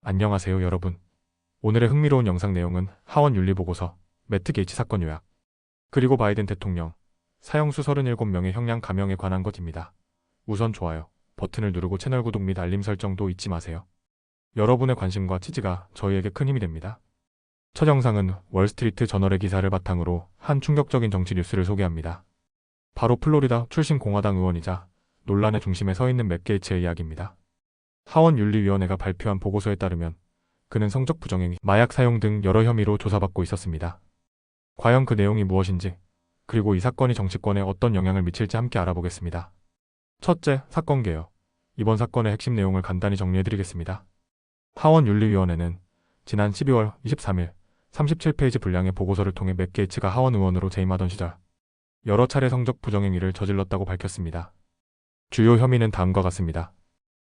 안녕하세요 여러분. 오늘의 흥미로운 영상 내용은 하원 윤리보고서, 매트 게이츠 사건 요약, 그리고 바이든 대통령, 사형수 37명의 형량 감형에 관한 것입니다. 우선 좋아요 버튼을 누르고 채널 구독 및 알림 설정도 잊지 마세요. 여러분의 관심과 지지가 저희에게 큰 힘이 됩니다. 첫 영상은 월스트리트 저널의 기사를 바탕으로 한 충격적인 정치 뉴스를 소개합니다. 바로 플로리다 출신 공화당 의원이자 논란의 중심에 서 있는 맷 게이츠의 이야기입니다. 하원윤리위원회가 발표한 보고서에 따르면 그는 성적 부정행위, 마약 사용 등 여러 혐의로 조사받고 있었습니다. 과연 그 내용이 무엇인지, 그리고 이 사건이 정치권에 어떤 영향을 미칠지 함께 알아보겠습니다. 첫째, 사건 개요. 이번 사건의 핵심 내용을 간단히 정리해드리겠습니다. 하원윤리위원회는 지난 12월 23일 37페이지 분량의 보고서를 통해 맷 게이츠가 하원 의원으로 재임하던 시절 여러 차례 성적 부정행위를 저질렀다고 밝혔습니다. 주요 혐의는 다음과 같습니다.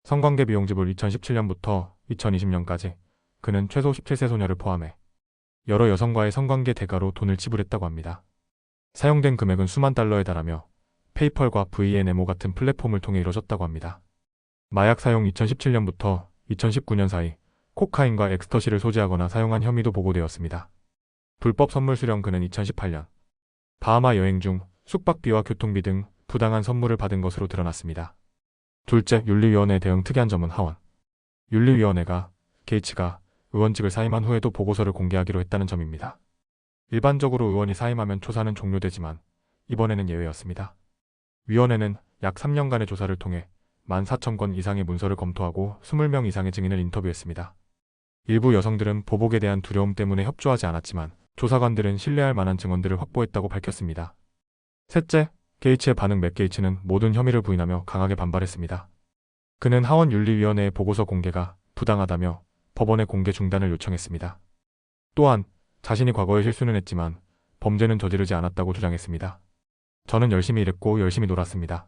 성관계 비용 지불 2017년부터 2020년까지 그는 최소 17세 소녀를 포함해 여러 여성과의 성관계 대가로 돈을 지불했다고 합니다. 사용된 금액은 수만 달러에 달하며 페이펄과 VNMO 같은 플랫폼을 통해 이뤄졌다고 합니다. 마약 사용 2017년부터 2019년 사이 코카인과 엑스터시를 소지하거나 사용한 혐의도 보고되었습니다. 불법 선물 수령 그는 2018년 바하마 여행 중 숙박비와 교통비 등 부당한 선물을 받은 것으로 드러났습니다. 둘째, 윤리위원회에 대응 특이한 점은 하원 윤리위원회가 게이츠가 의원직을 사임한 후에도 보고서를 공개하기로 했다는 점입니다. 일반적으로 의원이 사임하면 조사는 종료되지만 이번에는 예외였습니다. 위원회는 약 3년간의 조사를 통해 14,000건 이상의 문서를 검토하고 20명 이상의 증인을 인터뷰했습니다. 일부 여성들은 보복에 대한 두려움 때문에 협조하지 않았지만 조사관들은 신뢰할 만한 증언들을 확보했다고 밝혔습니다. 셋째, 게이츠의 반응. 맷 게이츠는 모든 혐의를 부인하며 강하게 반발했습니다. 그는 하원윤리위원회의 보고서 공개가 부당하다며 법원의 공개 중단을 요청했습니다. 또한 자신이 과거에 실수는 했지만 범죄는 저지르지 않았다고 주장했습니다. 저는 열심히 일했고 열심히 놀았습니다.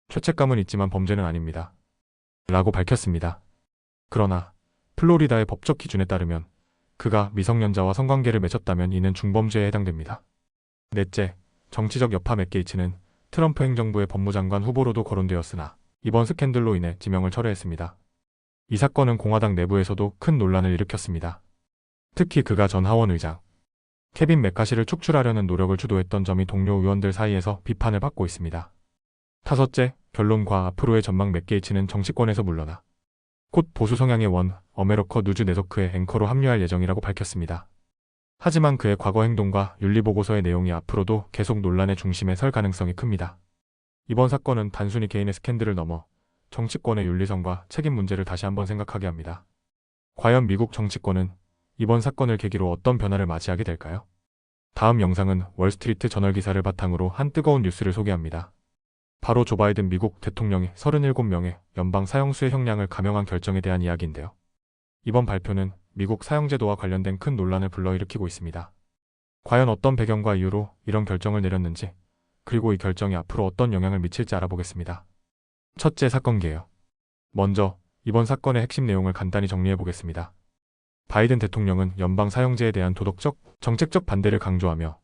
죄책감은 있지만 범죄는 아닙니다. 라고 밝혔습니다. 그러나 플로리다의 법적 기준에 따르면 그가 미성년자와 성관계를 맺었다면 이는 중범죄에 해당됩니다. 넷째, 정치적 여파. 맷 게이츠는 트럼프 행정부의 법무장관 후보로도 거론되었으나 이번 스캔들로 인해 지명을 철회했습니다. 이 사건은 공화당 내부에서도 큰 논란을 일으켰습니다. 특히 그가 전 하원 의장 케빈 메카시를 축출하려는 노력을 주도했던 점이 동료 의원들 사이에서 비판을 받고 있습니다. 다섯째, 결론과 앞으로의 전망. 맷 게이츠는 정치권에서 물러나 곧 보수 성향의 원 어메리커 뉴즈 네트워크의 앵커로 합류할 예정이라고 밝혔습니다. 하지만 그의 과거 행동과 윤리보고서의 내용이 앞으로도 계속 논란의 중심에 설 가능성이 큽니다. 이번 사건은 단순히 개인의 스캔들을 넘어 정치권의 윤리성과 책임 문제를 다시 한번 생각하게 합니다. 과연 미국 정치권은 이번 사건을 계기로 어떤 변화를 맞이하게 될까요? 다음 영상은 월스트리트 저널 기사를 바탕으로 한 뜨거운 뉴스를 소개합니다. 바로 조 바이든 미국 대통령이 37명의 연방 사형수의 형량을 감형한 결정에 대한 이야기인데요. 이번 발표는 미국 사형제도와 관련된 큰 논란을 불러일으키고 있습니다. 과연 어떤 배경과 이유로 이런 결정을 내렸는지, 그리고 이 결정이 앞으로 어떤 영향을 미칠지 알아보겠습니다. 첫째, 사건 개요. 먼저 이번 사건의 핵심 내용을 간단히 정리해보겠습니다. 바이든 대통령은 연방 사형제에 대한 도덕적, 정책적 반대를 강조하며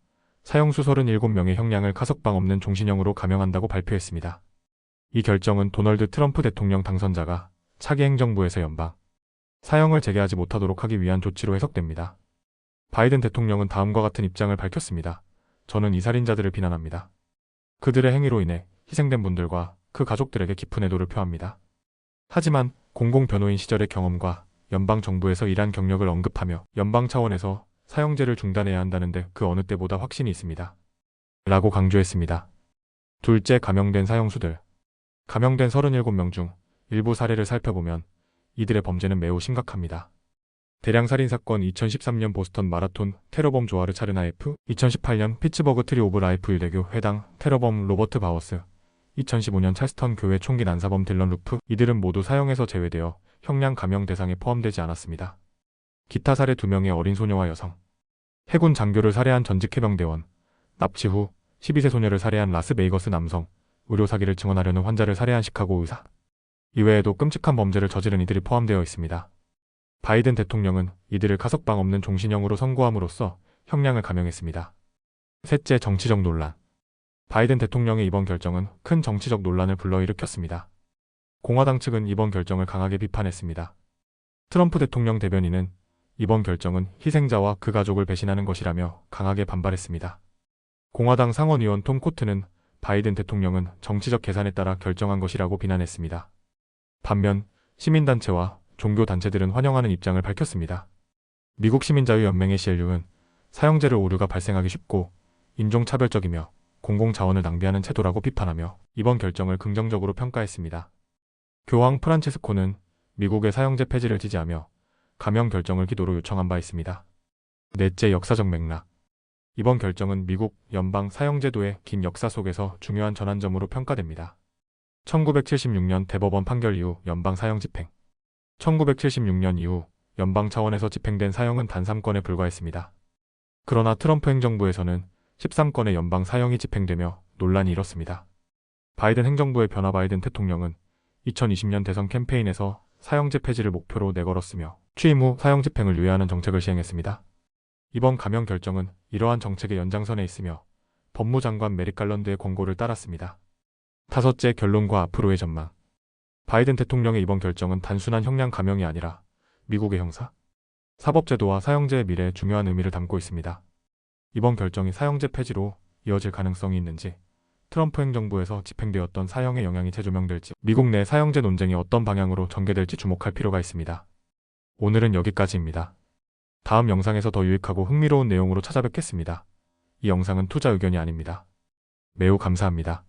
사형수 37명의 형량을 가석방 없는 종신형으로 감형한다고 발표했습니다. 이 결정은 도널드 트럼프 대통령 당선자가 차기 행정부에서 연방 사형을 재개하지 못하도록 하기 위한 조치로 해석됩니다. 바이든 대통령은 다음과 같은 입장을 밝혔습니다. 저는 이 살인자들을 비난합니다. 그들의 행위로 인해 희생된 분들과 그 가족들에게 깊은 애도를 표합니다. 하지만 공공변호인 시절의 경험과 연방 정부에서 일한 경력을 언급하며 연방 차원에서 사형제를 중단해야 한다는데 그 어느 때보다 확신이 있습니다. 라고 강조했습니다. 둘째, 감형된 사형수들. 감형된 37명 중 일부 사례를 살펴보면 이들의 범죄는 매우 심각합니다. 대량 살인사건 2013년 보스턴 마라톤 테러범 조아르 차르나예프, 2018년 피츠버그 트리 오브 라이프 유대교 회당 테러범 로버트 바워스, 2015년 찰스턴 교회 총기 난사범 딜런 루프. 이들은 모두 사형에서 제외되어 형량 감형 대상에 포함되지 않았습니다. 기타 사례 2명의 어린 소녀와 여성, 해군 장교를 살해한 전직 해병대원, 납치 후 12세 소녀를 살해한 라스베이거스 남성, 의료 사기를 증언하려는 환자를 살해한 시카고 의사. 이외에도 끔찍한 범죄를 저지른 이들이 포함되어 있습니다. 바이든 대통령은 이들을 가석방 없는 종신형으로 선고함으로써 형량을 감형했습니다. 셋째, 정치적 논란. 바이든 대통령의 이번 결정은 큰 정치적 논란을 불러일으켰습니다. 공화당 측은 이번 결정을 강하게 비판했습니다. 트럼프 대통령 대변인은 이번 결정은 희생자와 그 가족을 배신하는 것이라며 강하게 반발했습니다. 공화당 상원의원 톰 코트는 바이든 대통령은 정치적 계산에 따라 결정한 것이라고 비난했습니다. 반면 시민단체와 종교단체들은 환영하는 입장을 밝혔습니다. 미국 시민자유연맹의 CLU는 사형제를 오류가 발생하기 쉽고 인종차별적이며 공공자원을 낭비하는 제도라고 비판하며 이번 결정을 긍정적으로 평가했습니다. 교황 프란체스코는 미국의 사형제 폐지를 지지하며 감형 결정을 기도로 요청한 바 있습니다. 넷째, 역사적 맥락. 이번 결정은 미국 연방 사형제도의 긴 역사 속에서 중요한 전환점으로 평가됩니다. 1976년 대법원 판결 이후 연방 사형 집행. 1976년 이후 연방 차원에서 집행된 사형은 단 3건에 불과했습니다. 그러나 트럼프 행정부에서는 13건의 연방 사형이 집행되며 논란이 일었습니다. 바이든 행정부의 변화. 바이든 대통령은 2020년 대선 캠페인에서 사형제 폐지를 목표로 내걸었으며 취임 후 사형 집행을 유예하는 정책을 시행했습니다. 이번 감형 결정은 이러한 정책의 연장선에 있으며 법무장관 메릭 갈런드의 권고를 따랐습니다. 다섯째, 결론과 앞으로의 전망. 바이든 대통령의 이번 결정은 단순한 형량 감형이 아니라 미국의 형사, 사법제도와 사형제의 미래에 중요한 의미를 담고 있습니다. 이번 결정이 사형제 폐지로 이어질 가능성이 있는지, 트럼프 행정부에서 집행되었던 사형의 영향이 재조명될지, 미국 내 사형제 논쟁이 어떤 방향으로 전개될지 주목할 필요가 있습니다. 오늘은 여기까지입니다. 다음 영상에서 더 유익하고 흥미로운 내용으로 찾아뵙겠습니다. 이 영상은 투자 의견이 아닙니다. 매우 감사합니다.